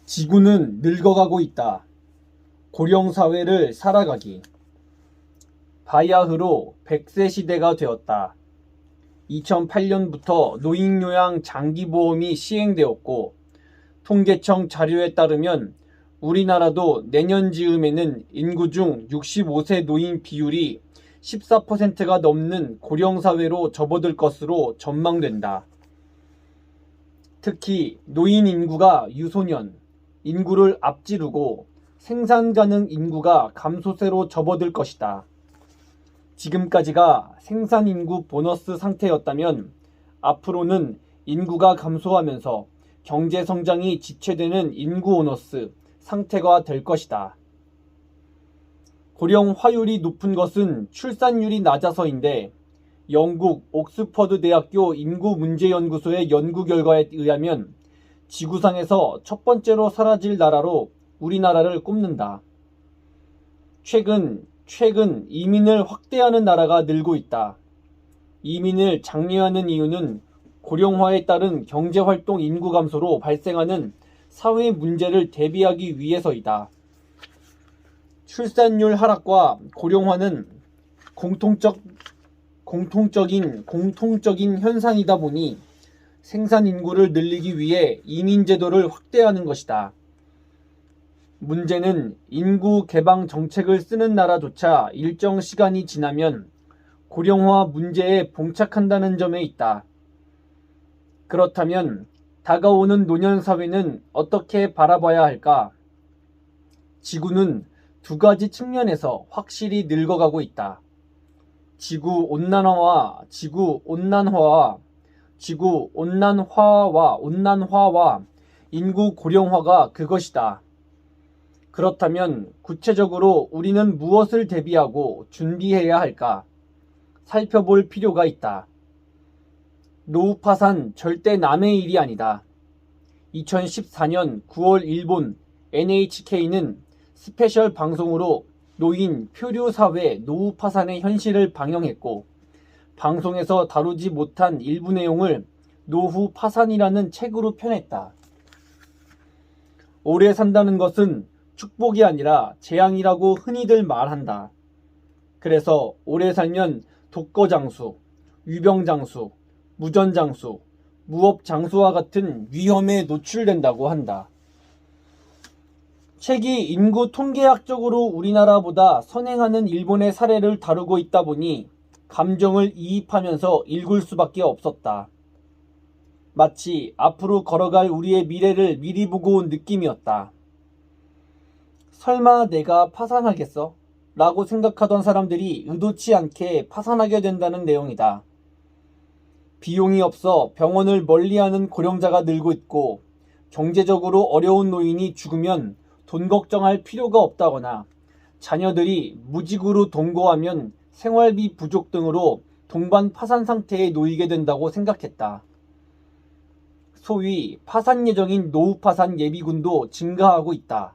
지구는 늙어가고 있다. 고령사회를 살아가기. 바야흐로 100세 시대가 되었다. 2008년부터 노인요양 장기보험이 시행되었고, 통계청 자료에 따르면 우리나라도 내년 즈음에는 인구 중 65세 노인 비율이 14%가 넘는 고령사회로 접어들 것으로 전망된다. 특히 노인 인구가 유소년, 인구를 앞지르고 생산 가능 인구가 감소세로 접어들 것이다. 지금까지가 생산 인구 보너스 상태였다면 앞으로는 인구가 감소하면서 경제 성장이 지체되는 인구 오너스 상태가 될 것이다. 고령 화율이 높은 것은 출산율이 낮아서인데 영국 옥스퍼드 대학교 인구문제연구소의 연구 결과에 의하면 지구상에서 첫 번째로 사라질 나라로 우리나라를 꼽는다. 최근 이민을 확대하는 나라가 늘고 있다. 이민을 장려하는 이유는 고령화에 따른 경제활동 인구 감소로 발생하는 사회 문제를 대비하기 위해서이다. 출산율 하락과 고령화는 공통적인 현상이다 보니 생산 인구를 늘리기 위해 이민 제도를 확대하는 것이다. 문제는 인구 개방 정책을 쓰는 나라조차 일정 시간이 지나면 고령화 문제에 봉착한다는 점에 있다. 그렇다면 다가오는 노년 사회는 어떻게 바라봐야 할까? 지구는 두 가지 측면에서 확실히 늙어가고 있다. 지구 온난화와 인구 고령화가 그것이다. 그렇다면 구체적으로 우리는 무엇을 대비하고 준비해야 할까? 살펴볼 필요가 있다. 노후 파산 절대 남의 일이 아니다. 2014년 9월 일본 NHK는 스페셜 방송으로 노인 표류 사회 노후 파산의 현실을 방영했고, 방송에서 다루지 못한 일부 내용을 노후 파산이라는 책으로 펴냈다. 오래 산다는 것은 축복이 아니라 재앙이라고 흔히들 말한다. 그래서 오래 살면 독거장수, 위병장수, 무전장수, 무업장수와 같은 위험에 노출된다고 한다. 책이 인구 통계학적으로 우리나라보다 선행하는 일본의 사례를 다루고 있다 보니 감정을 이입하면서 읽을 수밖에 없었다. 마치 앞으로 걸어갈 우리의 미래를 미리 보고 온 느낌이었다. 설마 내가 파산하겠어? 라고 생각하던 사람들이 의도치 않게 파산하게 된다는 내용이다. 비용이 없어 병원을 멀리하는 고령자가 늘고 있고, 경제적으로 어려운 노인이 죽으면 돈 걱정할 필요가 없다거나 자녀들이 무직으로 동거하면 생활비 부족 등으로 동반 파산 상태에 놓이게 된다고 생각했다. 소위 파산 예정인 노후 파산 예비군도 증가하고 있다.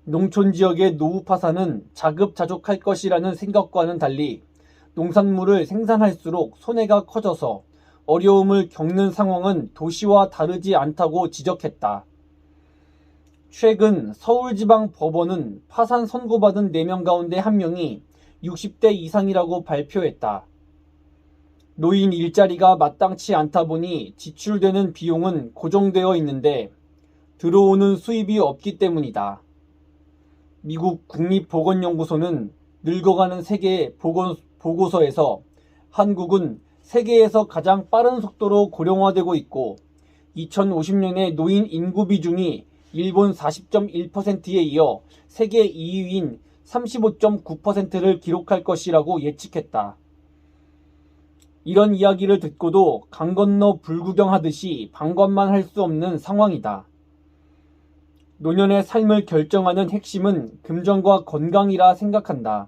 농촌 지역의 노후 파산은 자급자족할 것이라는 생각과는 달리 농산물을 생산할수록 손해가 커져서 어려움을 겪는 상황은 도시와 다르지 않다고 지적했다. 최근 서울지방법원은 파산 선고받은 4명 가운데 1명이 60대 이상이라고 발표했다. 노인 일자리가 마땅치 않다 보니 지출되는 비용은 고정되어 있는데 들어오는 수입이 없기 때문이다. 미국 국립보건연구소는 늙어가는 세계 보고서에서 한국은 세계에서 가장 빠른 속도로 고령화되고 있고 2050년에 노인 인구 비중이 일본 40.1%에 이어 세계 2위인 35.9%를 기록할 것이라고 예측했다. 이런 이야기를 듣고도 강 건너 불구경하듯이 방관만 할 수 없는 상황이다. 노년의 삶을 결정하는 핵심은 금전과 건강이라 생각한다.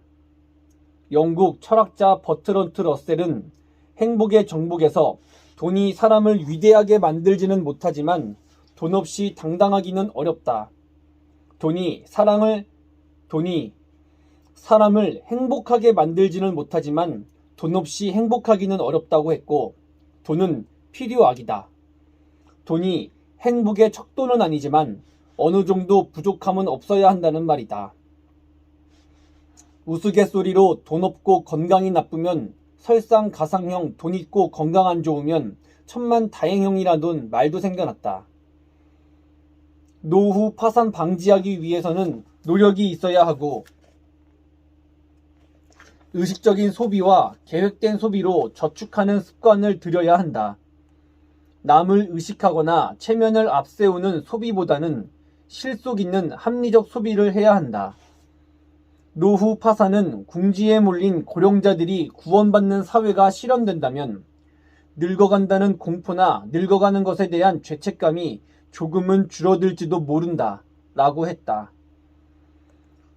영국 철학자 버트런트 러셀은 행복의 정복에서 돈이 사람을 위대하게 만들지는 못하지만 돈 없이 당당하기는 어렵다. 돈이 사람을 행복하게 만들지는 못하지만 돈 없이 행복하기는 어렵다고 했고, 돈은 필요악이다. 돈이 행복의 척도는 아니지만 어느 정도 부족함은 없어야 한다는 말이다. 우스갯소리로 돈 없고 건강이 나쁘면 설상가상형, 돈 있고 건강 안 좋으면 천만다행형이라는 말도 생겨났다. 노후 파산 방지하기 위해서는 노력이 있어야 하고 의식적인 소비와 계획된 소비로 저축하는 습관을 들여야 한다. 남을 의식하거나 체면을 앞세우는 소비보다는 실속 있는 합리적 소비를 해야 한다. 노후 파산은 궁지에 몰린 고령자들이 구원받는 사회가 실현된다면 늙어간다는 공포나 늙어가는 것에 대한 죄책감이 조금은 줄어들지도 모른다 라고 했다.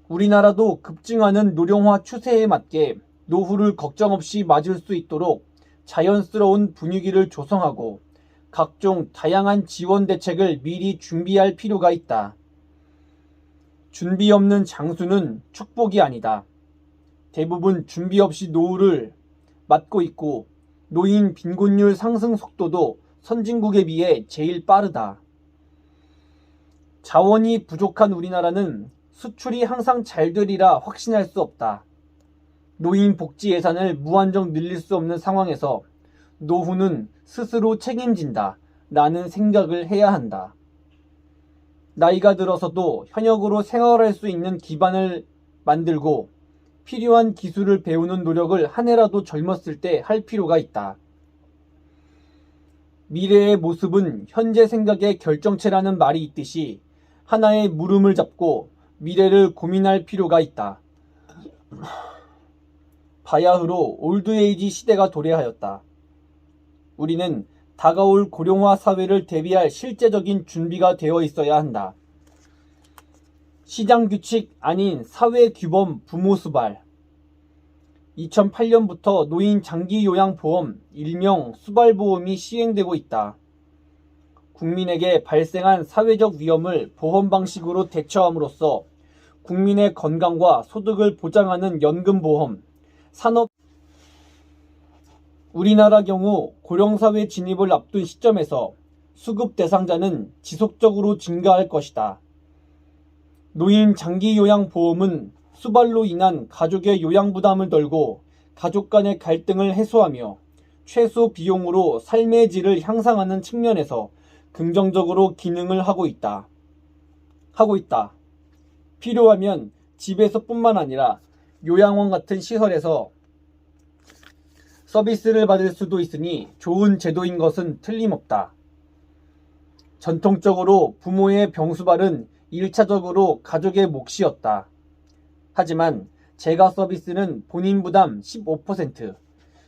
우리나라도 급증하는 노령화 추세에 맞게 노후를 걱정 없이 맞을 수 있도록 자연스러운 분위기를 조성하고 각종 다양한 지원 대책을 미리 준비할 필요가 있다. 준비 없는 장수는 축복이 아니다. 대부분 준비 없이 노후를 맞고 있고 노인 빈곤율 상승 속도도 선진국에 비해 제일 빠르다. 자원이 부족한 우리나라는 수출이 항상 잘 되리라 확신할 수 없다. 노인 복지 예산을 무한정 늘릴 수 없는 상황에서 노후는 스스로 책임진다 라는 생각을 해야 한다. 나이가 들어서도 현역으로 생활할 수 있는 기반을 만들고 필요한 기술을 배우는 노력을 한 해라도 젊었을 때 할 필요가 있다. 미래의 모습은 현재 생각의 결정체라는 말이 있듯이 하나의 물음을 잡고 미래를 고민할 필요가 있다. 바야흐로 올드에이지 시대가 도래하였다. 우리는 다가올 고령화 사회를 대비할 실제적인 준비가 되어 있어야 한다. 시장 규칙 아닌 사회 규범 부모 수발. 2008년부터 노인 장기 요양보험 일명 수발보험이 시행되고 있다. 국민에게 발생한 사회적 위험을 보험 방식으로 대처함으로써 국민의 건강과 소득을 보장하는 연금보험, 산업 우리나라 경우 고령사회 진입을 앞둔 시점에서 수급 대상자는 지속적으로 증가할 것이다. 노인 장기요양보험은 수발로 인한 가족의 요양부담을 덜고 가족 간의 갈등을 해소하며 최소 비용으로 삶의 질을 향상하는 측면에서 긍정적으로 기능을 하고 있다. 필요하면 집에서뿐만 아니라 요양원 같은 시설에서 서비스를 받을 수도 있으니 좋은 제도인 것은 틀림없다. 전통적으로 부모의 병수발은 1차적으로 가족의 몫이었다. 하지만 재가 서비스는 본인 부담 15%,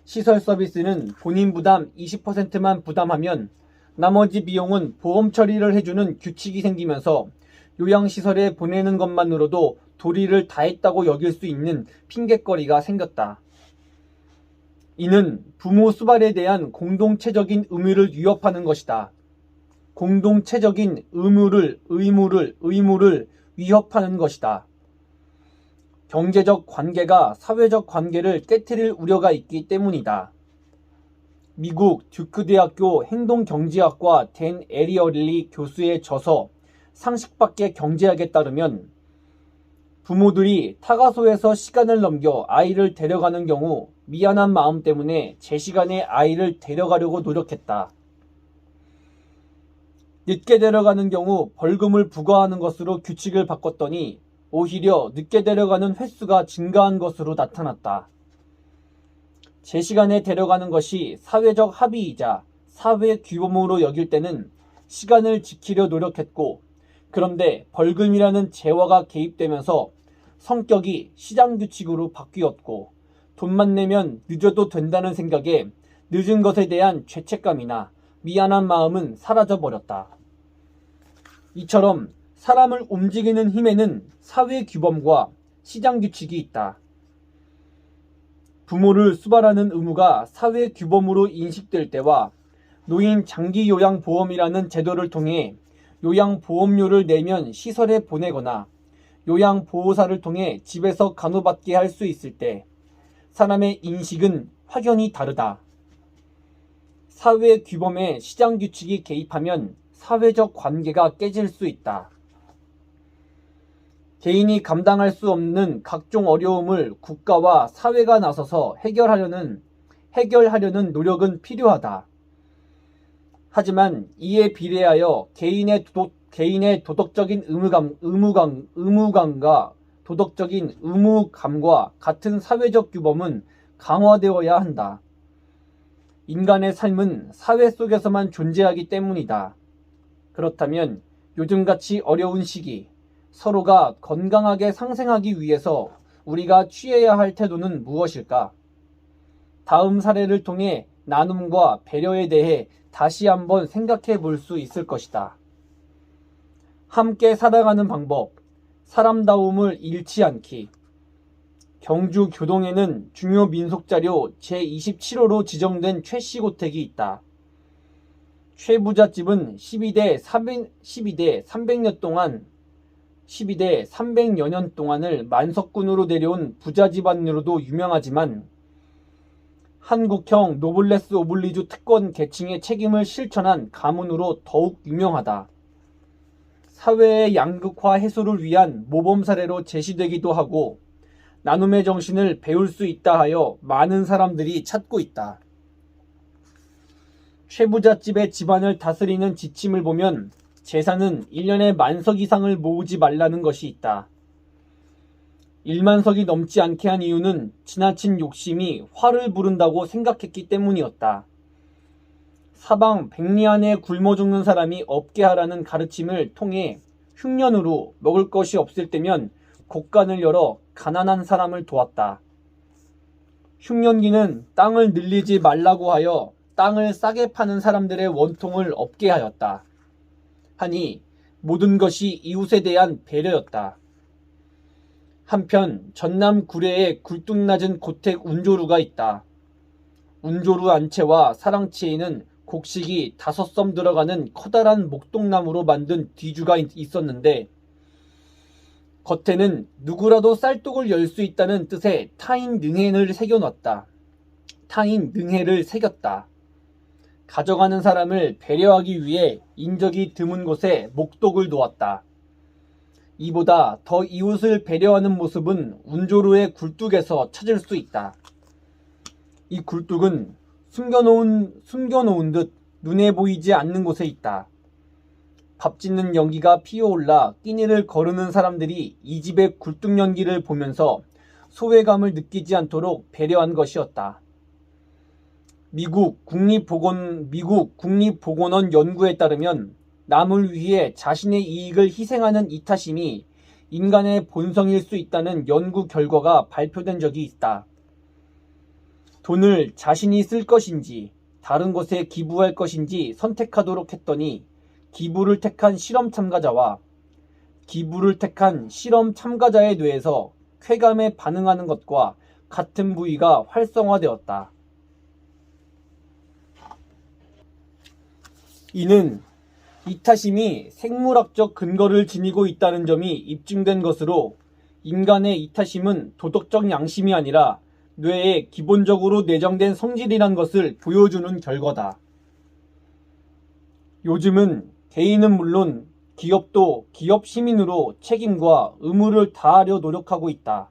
시설 서비스는 본인 부담 20%만 부담하면 나머지 비용은 보험 처리를 해주는 규칙이 생기면서 요양시설에 보내는 것만으로도 도리를 다했다고 여길 수 있는 핑곗거리가 생겼다. 이는 부모 수발에 대한 공동체적인 의무를 위협하는 것이다. 공동체적인 의무를 위협하는 것이다. 경제적 관계가 사회적 관계를 깨트릴 우려가 있기 때문이다. 미국 듀크 대학교 행동경제학과 댄 에리얼리 교수의 저서 상식밖의 경제학에 따르면 부모들이 타가소에서 시간을 넘겨 아이를 데려가는 경우 미안한 마음 때문에 제 시간에 아이를 데려가려고 노력했다. 늦게 데려가는 경우 벌금을 부과하는 것으로 규칙을 바꿨더니 오히려 늦게 데려가는 횟수가 증가한 것으로 나타났다. 제 시간에 데려가는 것이 사회적 합의이자 사회 규범으로 여길 때는 시간을 지키려 노력했고, 그런데 벌금이라는 재화가 개입되면서 성격이 시장 규칙으로 바뀌었고, 돈만 내면 늦어도 된다는 생각에 늦은 것에 대한 죄책감이나 미안한 마음은 사라져버렸다. 이처럼 사람을 움직이는 힘에는 사회 규범과 시장 규칙이 있다. 부모를 수발하는 의무가 사회 규범으로 인식될 때와 노인 장기요양보험이라는 제도를 통해 요양보험료를 내면 시설에 보내거나 요양보호사를 통해 집에서 간호받게 할 수 있을 때 사람의 인식은 확연히 다르다. 사회 규범에 시장 규칙이 개입하면 사회적 관계가 깨질 수 있다. 개인이 감당할 수 없는 각종 어려움을 국가와 사회가 나서서 해결하려는 노력은 필요하다. 하지만 이에 비례하여 개인의 도덕적인 의무감과 도덕적인 의무감과 같은 사회적 규범은 강화되어야 한다. 인간의 삶은 사회 속에서만 존재하기 때문이다. 그렇다면 요즘같이 어려운 시기, 서로가 건강하게 상생하기 위해서 우리가 취해야 할 태도는 무엇일까? 다음 사례를 통해 나눔과 배려에 대해 다시 한번 생각해 볼 수 있을 것이다. 함께 살아가는 방법, 사람다움을 잃지 않기. 경주 교동에는 중요 민속자료 제27호로 지정된 최씨 고택이 있다. 최 부잣집은 12대 300여 년 동안을 만석군으로 내려온 부자 집안으로도 유명하지만 한국형 노블레스 오블리주 특권 계층의 책임을 실천한 가문으로 더욱 유명하다. 사회의 양극화 해소를 위한 모범 사례로 제시되기도 하고 나눔의 정신을 배울 수 있다 하여 많은 사람들이 찾고 있다. 최부잣집의 집안을 다스리는 지침을 보면 제사는 1년에 만석 이상을 모으지 말라는 것이 있다. 1만석이 넘지 않게 한 이유는 지나친 욕심이 화를 부른다고 생각했기 때문이었다. 사방 백리 안에 굶어 죽는 사람이 없게 하라는 가르침을 통해 흉년으로 먹을 것이 없을 때면 곳간을 열어 가난한 사람을 도왔다. 흉년기는 땅을 늘리지 말라고 하여 땅을 싸게 파는 사람들의 원통을 없게 하였다. 하니 모든 것이 이웃에 대한 배려였다. 한편 전남 구례에 굴뚝 낮은 고택 운조루가 있다. 운조루 안채와 사랑채에는 곡식이 5섬 들어가는 커다란 목동나무로 만든 뒤주가 있었는데 겉에는 누구라도 쌀독을 열 수 있다는 뜻의 타인 능해를 새겼다. 가져가는 사람을 배려하기 위해 인적이 드문 곳에 목독을 놓았다. 이보다 더 이웃을 배려하는 모습은 운조루의 굴뚝에서 찾을 수 있다. 이 굴뚝은 숨겨놓은 듯 눈에 보이지 않는 곳에 있다. 밥 짓는 연기가 피어올라 끼니를 거르는 사람들이 이 집의 굴뚝 연기를 보면서 소외감을 느끼지 않도록 배려한 것이었다. 미국 국립보건원 연구에 따르면 남을 위해 자신의 이익을 희생하는 이타심이 인간의 본성일 수 있다는 연구 결과가 발표된 적이 있다. 돈을 자신이 쓸 것인지 다른 곳에 기부할 것인지 선택하도록 했더니 기부를 택한 실험 참가자의 뇌에서 쾌감에 반응하는 것과 같은 부위가 활성화되었다. 이는 이타심이 생물학적 근거를 지니고 있다는 점이 입증된 것으로 인간의 이타심은 도덕적 양심이 아니라 뇌에 기본적으로 내장된 성질이란 것을 보여주는 결과다. 요즘은 개인은 물론 기업도 기업 시민으로 책임과 의무를 다하려 노력하고 있다.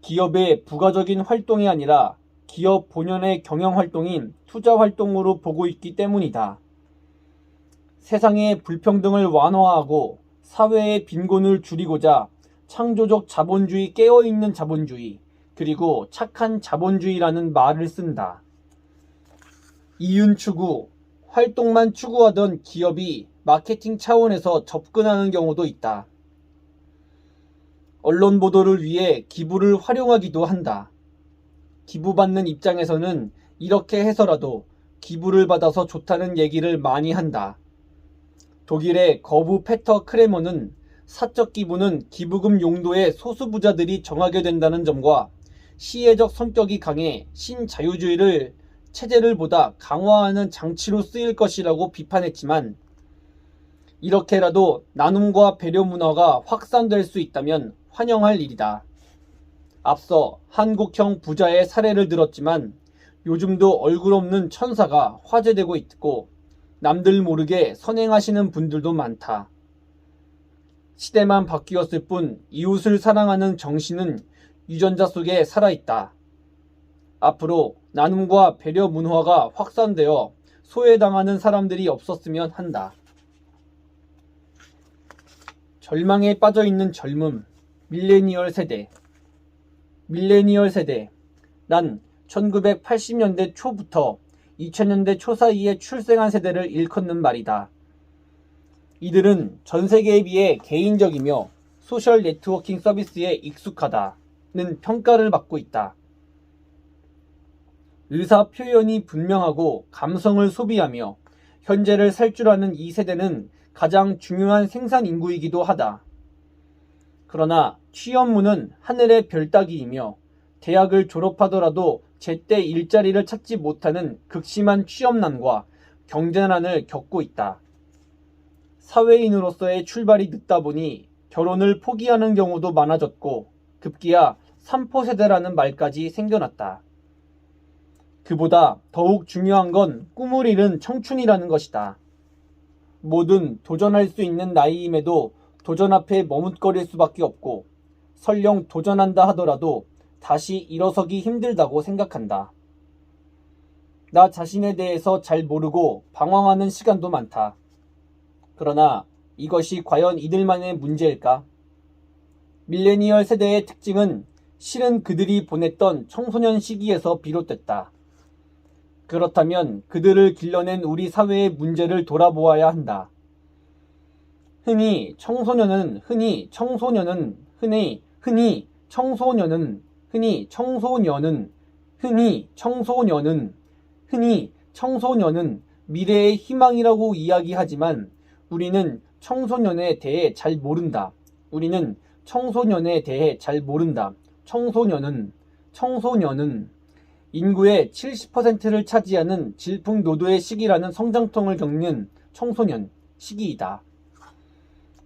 기업의 부가적인 활동이 아니라 기업 본연의 경영 활동인 투자 활동으로 보고 있기 때문이다. 세상의 불평등을 완화하고 사회의 빈곤을 줄이고자 창조적 자본주의, 깨어있는 자본주의, 그리고 착한 자본주의라는 말을 쓴다. 이윤 추구, 활동만 추구하던 기업이 마케팅 차원에서 접근하는 경우도 있다. 언론 보도를 위해 기부를 활용하기도 한다. 기부받는 입장에서는 이렇게 해서라도 기부를 받아서 좋다는 얘기를 많이 한다. 독일의 거부 페터 크레머는 사적 기부는 기부금 용도의 소수 부자들이 정하게 된다는 점과 시혜적 성격이 강해 신자유주의를 체제를 보다 강화하는 장치로 쓰일 것이라고 비판했지만 이렇게라도 나눔과 배려 문화가 확산될 수 있다면 환영할 일이다. 앞서 한국형 부자의 사례를 들었지만 요즘도 얼굴 없는 천사가 화제되고 있고 남들 모르게 선행하시는 분들도 많다. 시대만 바뀌었을 뿐 이웃을 사랑하는 정신은 유전자 속에 살아있다. 앞으로 나눔과 배려 문화가 확산되어 소외당하는 사람들이 없었으면 한다. 절망에 빠져있는 젊음, 밀레니얼 세대. 밀레니얼 세대. 난 1980년대 초부터 2000년대 초 사이에 출생한 세대를 일컫는 말이다. 이들은 전 세계에 비해 개인적이며 소셜 네트워킹 서비스에 익숙하다는 평가를 받고 있다. 의사 표현이 분명하고 감성을 소비하며 현재를 살 줄 아는 이 세대는 가장 중요한 생산 인구이기도 하다. 그러나 취업문은 하늘의 별 따기이며 대학을 졸업하더라도 제때 일자리를 찾지 못하는 극심한 취업난과 경제난을 겪고 있다. 사회인으로서의 출발이 늦다 보니 결혼을 포기하는 경우도 많아졌고 급기야 3포 세대라는 말까지 생겨났다. 그보다 더욱 중요한 건 꿈을 잃은 청춘이라는 것이다. 뭐든 도전할 수 있는 나이임에도 도전 앞에 머뭇거릴 수밖에 없고 설령 도전한다 하더라도 다시 일어서기 힘들다고 생각한다. 나 자신에 대해서 잘 모르고 방황하는 시간도 많다. 그러나 이것이 과연 이들만의 문제일까? 밀레니얼 세대의 특징은 실은 그들이 보냈던 청소년 시기에서 비롯됐다. 그렇다면 그들을 길러낸 우리 사회의 문제를 돌아보아야 한다. 흔히 청소년은 미래의 희망이라고 이야기하지만 우리는 청소년에 대해 잘 모른다. 청소년은 인구의 70%를 차지하는 질풍노도의 시기라는 성장통을 겪는 청소년 시기이다.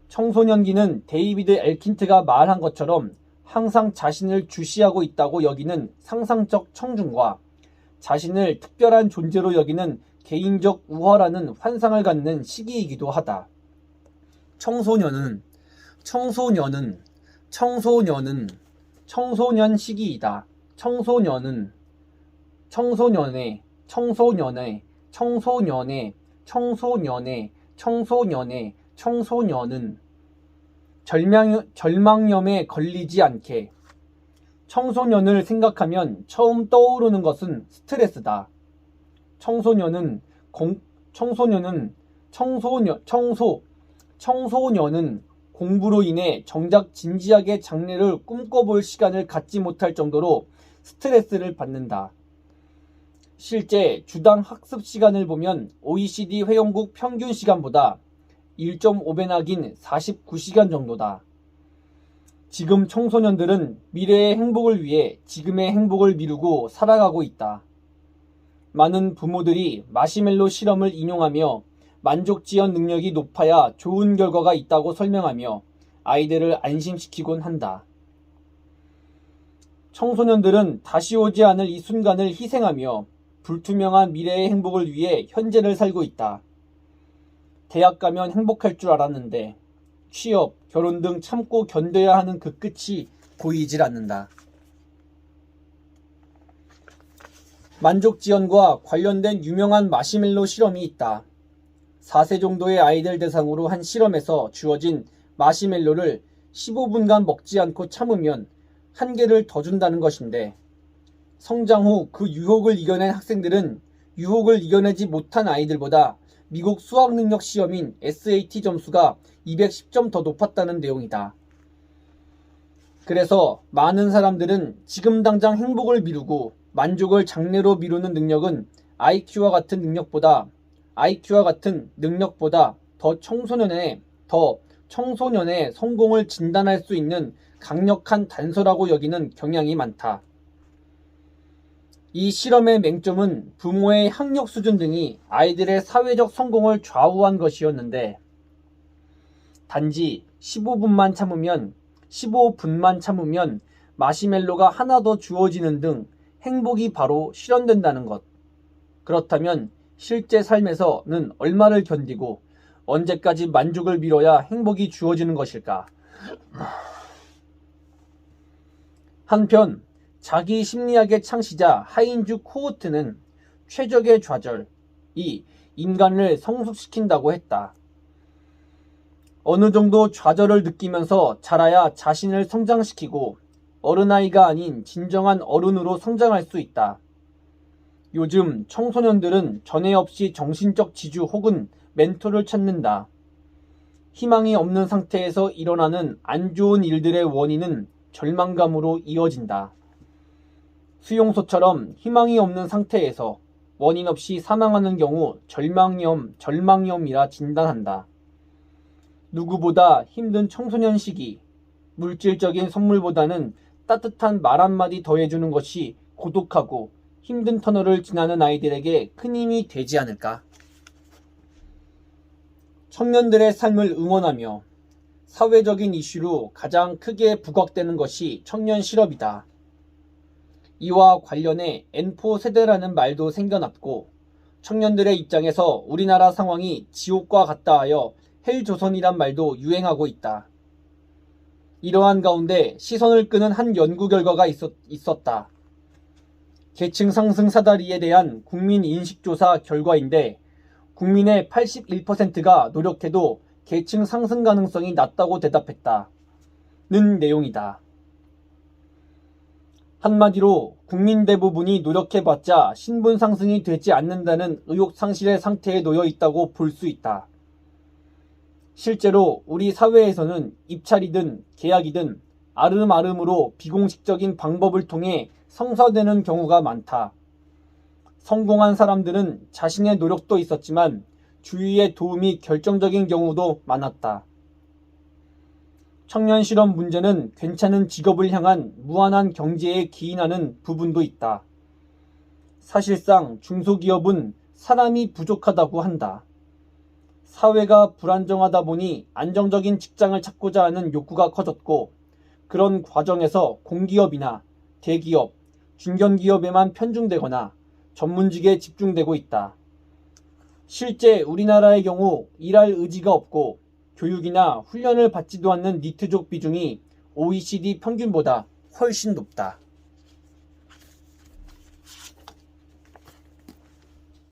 청소년기는 데이비드 엘킨트가 말한 것처럼 항상 자신을 주시하고 있다고 여기는 상상적 청중과 자신을 특별한 존재로 여기는 개인적 우화라는 환상을 갖는 시기이기도 하다. 청소년 시기이다. 청소년은 절망염에 걸리지 않게. 청소년을 생각하면 처음 떠오르는 것은 스트레스다. 청소년은 공부로 인해 정작 진지하게 장래를 꿈꿔볼 시간을 갖지 못할 정도로 스트레스를 받는다. 실제 주당 학습 시간을 보면 OECD 회원국 평균 시간보다 1.5배나 긴 49시간 정도다. 지금 청소년들은 미래의 행복을 위해 지금의 행복을 미루고 살아가고 있다. 많은 부모들이 마시멜로 실험을 인용하며 만족지연 능력이 높아야 좋은 결과가 있다고 설명하며 아이들을 안심시키곤 한다. 청소년들은 다시 오지 않을 이 순간을 희생하며 불투명한 미래의 행복을 위해 현재를 살고 있다. 대학 가면 행복할 줄 알았는데 취업, 결혼 등 참고 견뎌야 하는 그 끝이 보이질 않는다. 만족지연과 관련된 유명한 마시멜로 실험이 있다. 4세 정도의 아이들 대상으로 한 실험에서 주어진 마시멜로를 15분간 먹지 않고 참으면 한 개를 더 준다는 것인데 성장 후 그 유혹을 이겨낸 학생들은 유혹을 이겨내지 못한 아이들보다 미국 수학능력 시험인 SAT 점수가 210점 더 높았다는 내용이다. 그래서 많은 사람들은 지금 당장 행복을 미루고 만족을 장래로 미루는 능력은 IQ와 같은 능력보다 더 청소년의 성공을 진단할 수 있는 강력한 단서라고 여기는 경향이 많다. 이 실험의 맹점은 부모의 학력 수준 등이 아이들의 사회적 성공을 좌우한 것이었는데 단지 15분만 참으면 마시멜로가 하나 더 주어지는 등 행복이 바로 실현된다는 것. 그렇다면 실제 삶에서는 얼마를 견디고 언제까지 만족을 미뤄야 행복이 주어지는 것일까? 한편 자기 심리학의 창시자 하인즈 코호트는 최적의 좌절이 인간을 성숙시킨다고 했다. 어느 정도 좌절을 느끼면서 자라야 자신을 성장시키고 어른아이가 아닌 진정한 어른으로 성장할 수 있다. 요즘 청소년들은 전에 없이 정신적 지주 혹은 멘토를 찾는다. 희망이 없는 상태에서 일어나는 안 좋은 일들의 원인은 절망감으로 이어진다. 수용소처럼 희망이 없는 상태에서 원인 없이 사망하는 경우 절망염이라 진단한다. 누구보다 힘든 청소년 시기, 물질적인 선물보다는 따뜻한 말 한마디 더해주는 것이 고독하고 힘든 터널을 지나는 아이들에게 큰 힘이 되지 않을까? 청년들의 삶을 응원하며 사회적인 이슈로 가장 크게 부각되는 것이 청년 실업이다. 이와 관련해 N4 세대라는 말도 생겨났고 청년들의 입장에서 우리나라 상황이 지옥과 같다 하여 헬조선이란 말도 유행하고 있다. 이러한 가운데 시선을 끄는 한 연구 결과가 있었다. 계층 상승 사다리에 대한 국민 인식조사 결과인데 국민의 81%가 노력해도 계층 상승 가능성이 낮다고 대답했다는 내용이다. 한마디로 국민 대부분이 노력해봤자 신분 상승이 되지 않는다는 의욕 상실의 상태에 놓여 있다고 볼 수 있다. 실제로 우리 사회에서는 입찰이든 계약이든 아름아름으로 비공식적인 방법을 통해 성사되는 경우가 많다. 성공한 사람들은 자신의 노력도 있었지만 주위의 도움이 결정적인 경우도 많았다. 청년 실업 문제는 괜찮은 직업을 향한 무한한 경제에 기인하는 부분도 있다. 사실상 중소기업은 사람이 부족하다고 한다. 사회가 불안정하다 보니 안정적인 직장을 찾고자 하는 욕구가 커졌고 그런 과정에서 공기업이나 대기업, 중견기업에만 편중되거나 전문직에 집중되고 있다. 실제 우리나라의 경우 일할 의지가 없고 교육이나 훈련을 받지도 않는 니트족 비중이 OECD 평균보다 훨씬 높다.